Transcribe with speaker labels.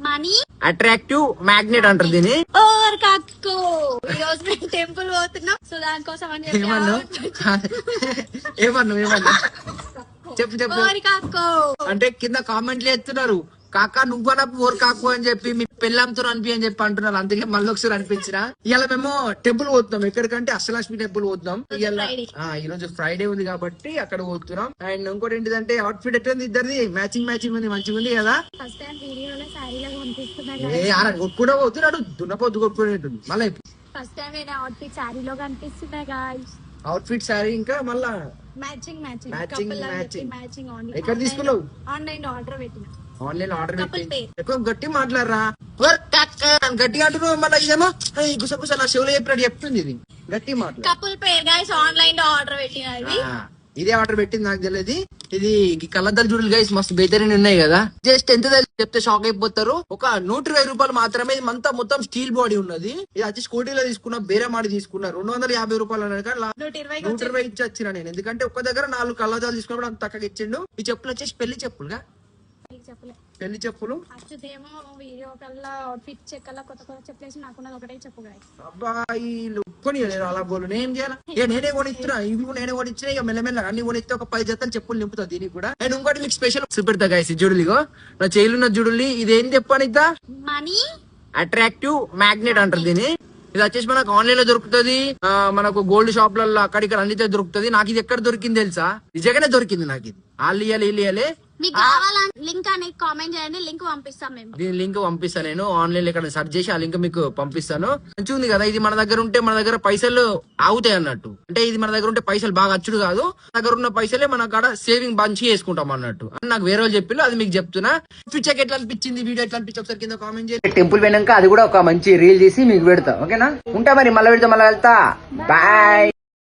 Speaker 1: Money
Speaker 2: attractive magnet అంటారు దీన్ని.
Speaker 1: Or కాకో ఈ రోజు మేము టెంపుల్ పోతున్నాం. సో దానికోసం అని చెప్పి
Speaker 2: ఏమన్నా చెప్పు చెప్పు.
Speaker 1: ఓర్ కాకో
Speaker 2: అంటే కింద కామెంట్లు ఎత్తున్నారు, కాకా నువ్వన ఓర్ కాకు అని చెప్పి మీ పెళ్ళంతో అనిపి అని చెప్పి అంటున్నారు. అందుకే మళ్ళీ ఒకసారి అనిపించిన. ఇవాళ మేము టెంపుల్ పోతున్నాం. ఎక్కడికంటే అష్టలక్ష్మి టెంపుల్ పోతున్నాం. ఇవాళ ఈ రోజు ఫ్రైడే ఉంది కాబట్టి అక్కడ పోతున్నాం. అండ్ ఇంకోటి ఏంటిదంటే అవుట్ఫిట్ ఎట్లా ఉంది ఇద్దరిది, మ్యాచింగ్ ఉంది, మంచిగా ఉంది కదా.
Speaker 1: ఫస్ట్ టైం వీడియోలో సారీలో కనిపిస్తున్నాయి.
Speaker 2: కొట్టుకుంటూ పోతున్నాడు, దున్నపోతు కొట్టుకునేటుంది. మళ్ళీ
Speaker 1: ఫస్ట్ టైం నేను అవుట్ఫిట్ సారీలో కనిపిస్తున్నాయి గాయ్స్.
Speaker 2: అవుట్ఫిట్ సారీ ఇంకా మళ్ళా
Speaker 1: మ్యాచింగ్
Speaker 2: ఎక్కడ తీసుకున్నావు?
Speaker 1: ఆన్లైన్ ఆర్డర్ పెట్టిన.
Speaker 2: ఆన్లైన్ ఆర్డర్ పెట్టి ఎక్కువ గట్టి మాట్లాడరా, గట్టిగా అంటున్నావు. మళ్ళీ ఇదేమో గుసగుస నా చెవులో చెప్పినట్టు చెప్తుంది. ఇది గట్టి మాట్లాడు.
Speaker 1: కపుల్ పేర్ గైస్ ఆన్లైన్ లో ఆర్డర్ పెట్టిన.
Speaker 2: ఇదే ఆర్డర్ పెట్టింది, నాకు తెలియదు. ఇది కళ్ళద్దాలు చూడలు గైస్ మస్తు బెహతరీన్ ఉన్నాయి కదా. జస్ట్ ఎంత చెప్తే షాక్ అయిపోతారు. ఒక 120 రూపాయలు మాత్రమే. ఇది మొత్తం స్టీల్ బాడీ ఉన్నది. ఇది వచ్చి స్కూటీలో తీసుకున్నా, బేరే మాడి తీసుకున్నా. 250 రూపాయలు అన్నాడు కానీ 120 ఇచ్చి వచ్చిన నేను. ఎందుకంటే ఒక్క దగ్గర 4 కళ్ళద్దాలు తీసుకున్నప్పుడు అంత తక్కువ ఇచ్చిండు. ఈ చెప్పులు వచ్చేసి పెళ్లి చెప్పులుగా, పెళ్లి చెప్పులు.
Speaker 1: ఏమో వీడియో కల్లా అవుట్ఫిట్ చెక్కల్లా కొత్త చెప్పేసి నాకున్నది ఒకటే చెప్పు గాయ్.
Speaker 2: అబ్బాయి కొని అలా బోలు నేను చేయాలి. నేనే కొనిస్తున్నా, ఇవి నేనే కొనిచ్చినా. ఇక మెల్లమెల్ల అన్ని కొనిస్తే ఒక 10 జతలు చెప్పులు నింపుతా దీనికి కూడా. అండ్ ఇంకోటి మీకు స్పెషల్ చూపెడతా గాయస్. జుడులిగో నా చేయిలున్న జుడుల్ని. ఇదేం చెప్పానిద్దా,
Speaker 1: మనీ
Speaker 2: అట్రాక్టివ్ మ్యాగ్నెట్ అంటారు దీన్ని. ఇది వచ్చేసి మనకు ఆన్లైన్ లో దొరుకుతుంది. మనకు గోల్డ్ షాప్లలో అక్కడిక్కడ అన్నితే దొరుకుతుంది. నాకు ఇది ఎక్కడ దొరికింది తెలుసా? నిజంగానే దొరికింది నాకు ఇది. వాళ్ళు ఇయ్యాలి
Speaker 1: మీకు కావాలని లింక్ అనేది కామెంట్ చేయండి, లింక్ పంపిస్తాం మేము.
Speaker 2: దీని లింక్ పంపిస్తాను నేను. ఆన్లైన్ లో ఇక్కడ సెర్చ్ చేసి ఆ లింక్ మీకు పంపిస్తాను. మంచిగా ఉంది కదా. ఇది మన దగ్గర ఉంటే మన దగ్గర పైసలు ఆగుతాయి అన్నట్టు. అంటే ఇది మన దగ్గర ఉంటే పైసలు బాగా అచ్చుడు కాదు. దగ్గర ఉన్న పైసలే మన కాడ సేవింగ్ బంచి చేసుకుంటాం అన్నట్టు. నాకు వేరే వాళ్ళు చెప్పిళ్ళు, అది మీకు చెప్తున్నా. పిచ్చకి ఎట్లా అనిపించింది, వీడియో ఎట్లా అనిపించి ఒకసారి కింద కామెంట్ చేయండి. టెంపుల్ పోయినాక అది కూడా ఒక మంచి రీల్ చేసి మీకు పెడతా, ఓకేనా? ఉంటా మరి, మళ్ళీ పెడతా, మళ్ళీ వెళ్తా. బాయ్.